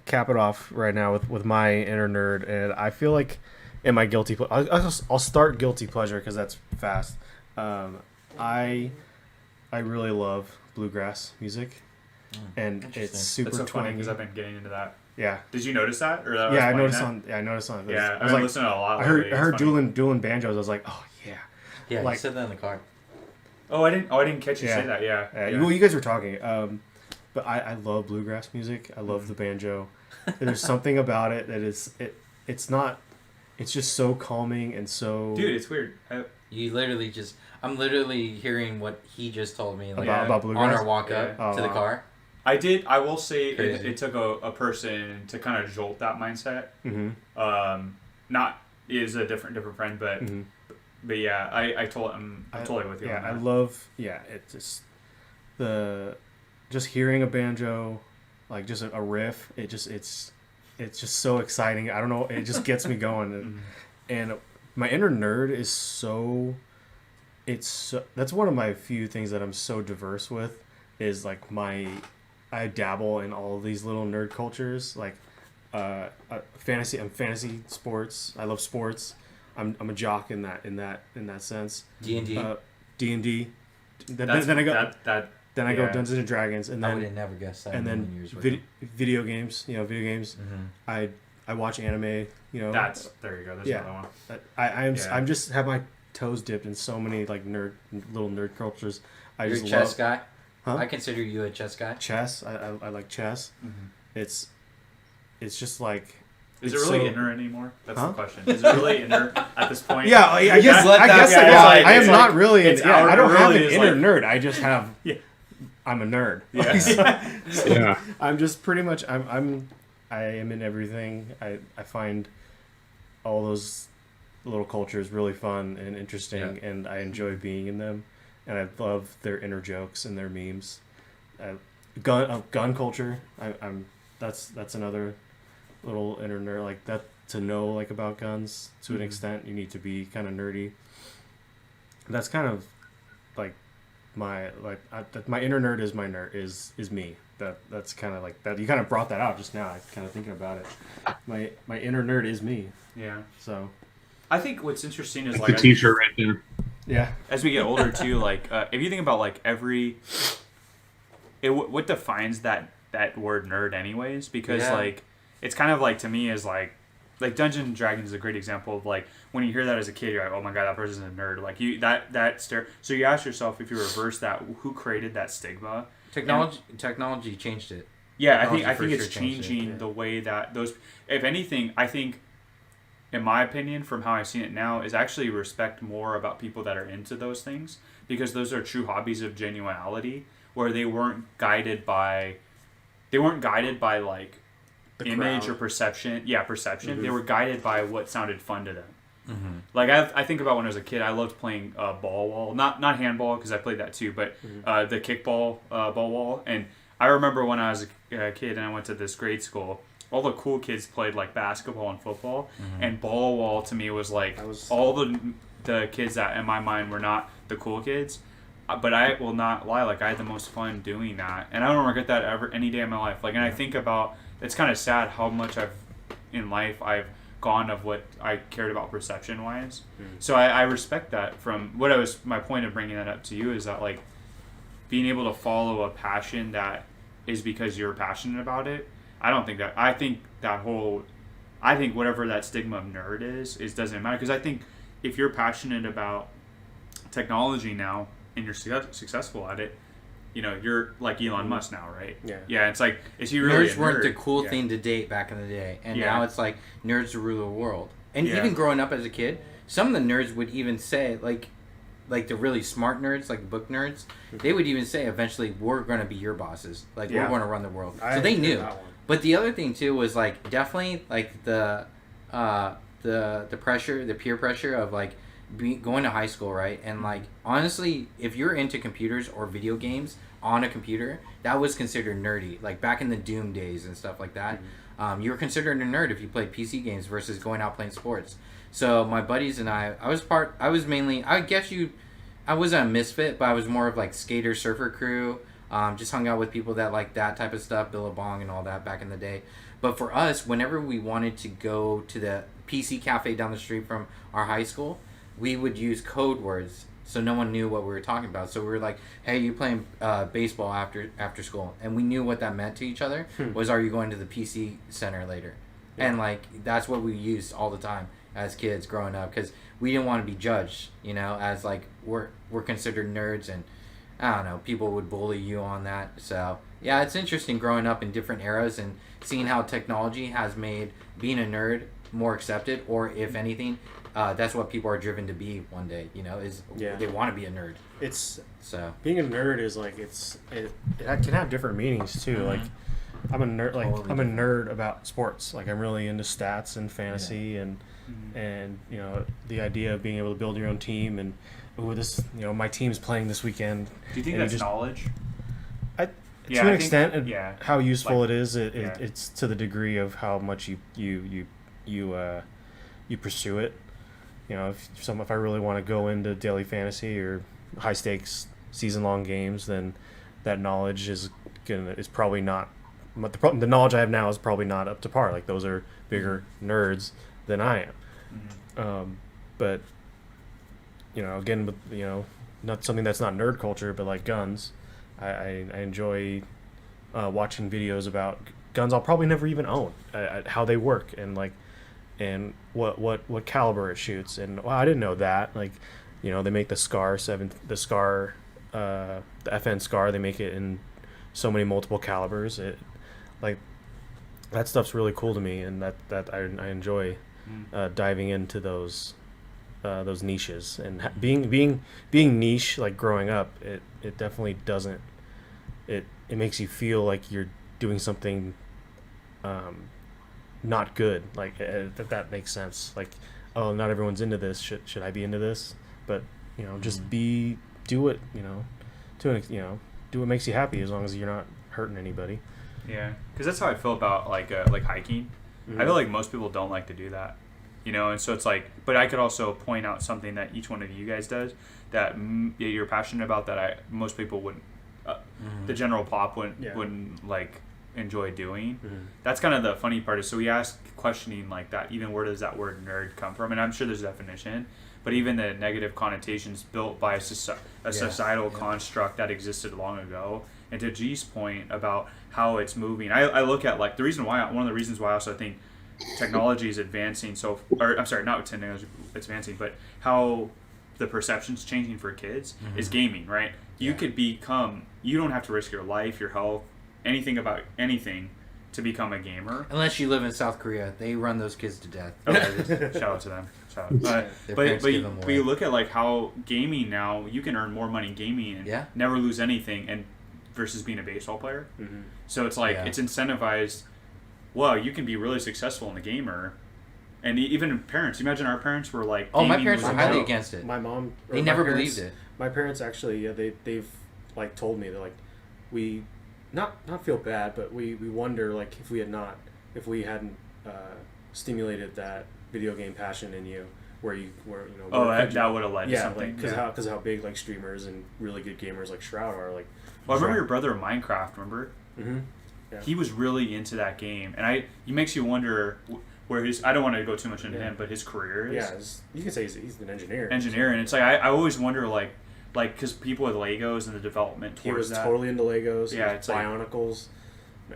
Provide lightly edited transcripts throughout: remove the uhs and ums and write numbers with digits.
cap it off right now with my inner nerd, and I feel like in my guilty I'll start guilty pleasure because that's fast. I really love bluegrass music, and it's super That's so funny twangy. because I've been getting into that. Yeah. Did you notice that? Or that I noticed on. Yeah, I noticed on. Yeah, I was I've been listening to a lot. I heard dueling banjos. I was like, oh yeah. Yeah, like, you said that in the car. Oh, I didn't catch you say that. Yeah. Well, you guys were talking. But I love bluegrass music. I love the banjo. There's something about it that it's not. It's just so calming and so. Dude, it's weird. You literally just. I'm literally hearing what he just told me about bluegrass? on our walk up to the car. I will say it took a person to kind of jolt that mindset. Mm-hmm. Not is a different friend, but mm-hmm. but yeah, I'm totally with you. Yeah, on that. I love. Yeah, it's just just hearing a banjo, like just a riff. It's just so exciting. I don't know. It just gets me going, and my inner nerd is so. That's one of my few things that I'm so diverse with, is like I dabble in all of these little nerd cultures, like fantasy. I'm fantasy sports. I love sports. I'm a jock in that sense. D&D. D&D. Then I go Dungeons and Dragons, and then I would have never guessed that. And then video games. Video games. Mm-hmm. I watch anime. there you go. That's another one. I'm just have my toes dipped in so many like little nerd cultures. You're a chess guy. Huh? I consider you a chess guy. Chess. I like chess. Mm-hmm. It's just like. Is it really inner anymore? That's the question. Is it really inner at this point? Yeah, I guess. I am not really. I don't have an inner nerd. I just have. I'm a nerd. Yeah. I'm just pretty much. I am in everything. I find all those little cultures really fun and interesting, and I enjoy being in them, and I love their inner jokes and their memes. Gun culture. That's another little inner nerd, like that, to know like about guns to an extent. You need to be kind of nerdy. That's kind of like my inner nerd is me. That's kind of like that. You kind of brought that out just now. I kind of thinking about it. My inner nerd is me. Yeah. So I think what's interesting is like the t-shirt right there. Yeah. As we get older too, like if you think about like what defines that word nerd anyways, because like it's kind of like, to me, is like Dungeons and Dragons is a great example of like when you hear that as a kid, you're like, oh my god, that person's a nerd. Like so you ask yourself, if you reverse that, who created that stigma? Technology changed it. Yeah, I think it's changing the way that those. If anything, I think, in my opinion, from how I've seen it now, is actually respect more about people that are into those things, because those are true hobbies of genuality, where they weren't guided by like the image crowd. Or perception. Yeah, perception. Mm-hmm. They were guided by what sounded fun to them. Mm-hmm. Like I think about when I was a kid, I loved playing ball wall, not handball, because I played that too, but the kickball ball wall. And I remember when I was a kid and I went to this grade school, all the cool kids played like basketball and football, and ball wall to me was like all the kids that in my mind were not the cool kids. But I will not lie, like I had the most fun doing that, and I don't regret that ever any day of my life. Like, and I think about, it's kind of sad how much I've gone of what I cared about perception wise. So I respect that. From my point of bringing that up to you is that like being able to follow a passion that is because you're passionate about it. I think whatever that stigma of nerd is doesn't matter, because I think if you're passionate about technology now and you're successful at it, you know, you're like Elon Musk now, right? Yeah. It's like, is he really nerds weren't the cool thing to date back in the day, and now it's like nerds to rule the world. And even growing up as a kid, some of the nerds would even say like the really smart nerds, like the book nerds, they would even say eventually we're going to be your bosses, like we're going to run the world. So they knew. But the other thing too was like definitely like the pressure, the peer pressure of like going to high school, right? And like honestly, if you're into computers or video games on a computer, that was considered nerdy. Like back in the Doom days and stuff like that, you were considered a nerd if you played PC games versus going out playing sports. So my buddies and I was mainly, I wasn't a misfit, but I was more of like skater surfer crew. Just hung out with people that like that type of stuff, Billabong and all that back in the day. But for us, whenever we wanted to go to the PC cafe down the street from our high school, we would use code words so no one knew what we were talking about. So we were like, "Hey, you playing baseball after school?" And we knew what that meant to each other. Was, "Are you going to the PC center later?" Yeah. And like that's what we used all the time as kids growing up, because we didn't want to be judged, as like we're considered nerds, and I don't know, people would bully you on that. So yeah, it's interesting growing up in different eras and seeing how technology has made being a nerd more accepted, or if anything, that's what people are driven to be one day. They want to be a nerd. It's so being a nerd is like it can have different meanings too. Like I'm a nerd. Like totally I'm a nerd about sports. Like I'm really into stats and fantasy and the idea of being able to build your own team and my team's playing this weekend. Do you think that's knowledge? To an extent, how useful it is. It's to the degree of how much you pursue it. If I really want to go into daily fantasy or high stakes season long games, then that knowledge is probably not. The knowledge I have now is probably not up to par. Like those are bigger nerds than I am. Mm-hmm. But again, with not something that's not nerd culture, but like guns. I enjoy watching videos about guns I'll probably never even own, how they work and what caliber it shoots, and I didn't know that. Like, they make the FN SCAR, they make it in so many multiple calibers. That stuff's really cool to me, and that I enjoy diving into those niches, and being niche. Like growing up, it definitely doesn't. It makes you feel like you're doing something not good. Like that makes sense. Like, oh, not everyone's into this. Should I be into this? But just do it. Do what makes you happy, as long as you're not hurting anybody. Yeah, because that's how I feel about like hiking. Mm-hmm. I feel like most people don't like to do that. And so it's like, but I could also point out something that each one of you guys does that you're passionate about that most people wouldn't, the general pop wouldn't like enjoy doing. Mm-hmm. That's kind of the funny part is, so we ask questioning like that, even where does that word nerd come from? And I'm sure there's a definition, but even the negative connotations built by a societal construct that existed long ago. And to G's point about how it's moving, I look at like one of the reasons why I also think technology is advancing not technology advancing, but how the perception's changing for kids is gaming, right? You don't have to risk your life, your health, anything about anything to become a gamer. Unless you live in South Korea, they run those kids to death. Okay, shout out to them. But you look at like how gaming now, you can earn more money gaming and never lose anything, and versus being a baseball player. Mm-hmm. So it's like it's incentivized. Well, you can be really successful in the gamer, and even parents. Imagine our parents were like, "Oh, my parents were highly against it." My mom, they never believed it. My parents actually, they've like told me that like we not feel bad, but we wonder like if we hadn't stimulated that video game passion in you, where that would have led to something. Because how big like streamers and really good gamers like Shroud are like. Well, I remember your brother in Minecraft. Remember? Mm-hmm. Yeah. He was really into that game, and he makes you wonder where his. I don't want to go too much into him, but his career is. Yeah, you can say he's an engineer. And it's like I always wonder like because people with Legos and the development towards that. He was totally into Legos. Yeah, it's Bionicles.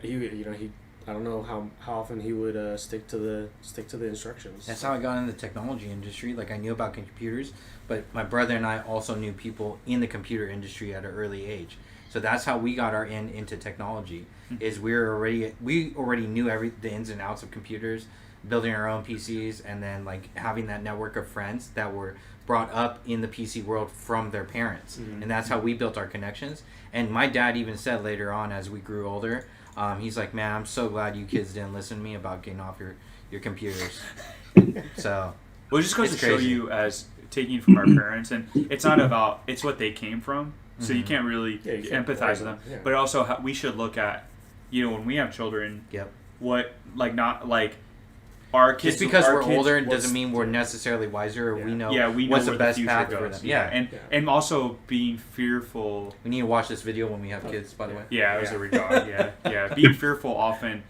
He I don't know how often he would stick to the instructions. That's how I got into the technology industry. Like I knew about computers, but my brother and I also knew people in the computer industry at an early age. So that's how we got our into technology. Is we already knew the ins and outs of computers, building our own PCs, and then like having that network of friends that were brought up in the PC world from their parents, and that's how we built our connections. And my dad even said later on, as we grew older, he's like, "Man, I'm so glad you kids didn't listen to me about getting off your computers." So, well, it just goes to show you as taking from our parents, and it's not about it's what they came from. So you can't really empathize with them. Yeah. But also, we should look at, when we have children, what, like, not, like, our kids... Just because we're older doesn't mean we're necessarily wiser, or we know what's the best path for them. Yeah, and also being fearful... We need to watch this video when we have kids, by the way. Yeah, it was a regard, Being fearful often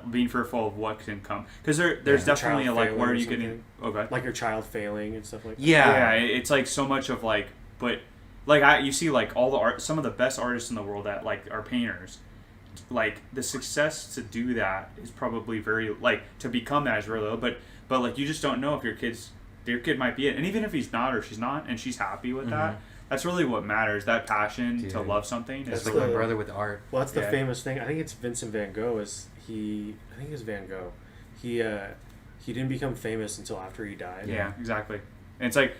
being fearful of what can come, because there's definitely a, like, where are you getting like your child failing and stuff like that. Yeah, it's like so much of like, but like you see like all the art, some of the best artists in the world that like are painters, like the success to do that is probably very, like, to become that is really low, but like you just don't know if your kid might be it, and even if he's not or she's not and she's happy with that, that's really what matters. That passion to love something. That's like my brother with art. Well, that's the famous thing. I think it's Vincent Van Gogh. I think it was Van Gogh. He didn't become famous until after he died. Yeah, exactly. And it's like,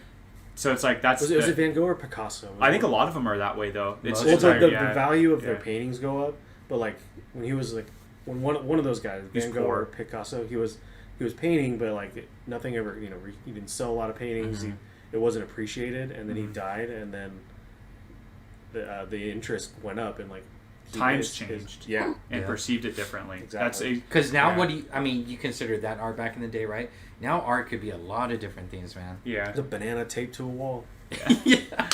so it's like that's. Was it Van Gogh or Picasso? I think a lot of them are that way though. It's the value of their paintings go up, but like when he was like when one of those guys, Van Gogh or Picasso, he was painting, but like nothing ever, he didn't sell a lot of paintings. It wasn't appreciated, and then he died, and then the interest went up, and like times changed, and perceived it differently. Exactly. Because now, you considered that art back in the day, right? Now art could be a lot of different things, man. Yeah, it's a banana taped to a wall. Yeah.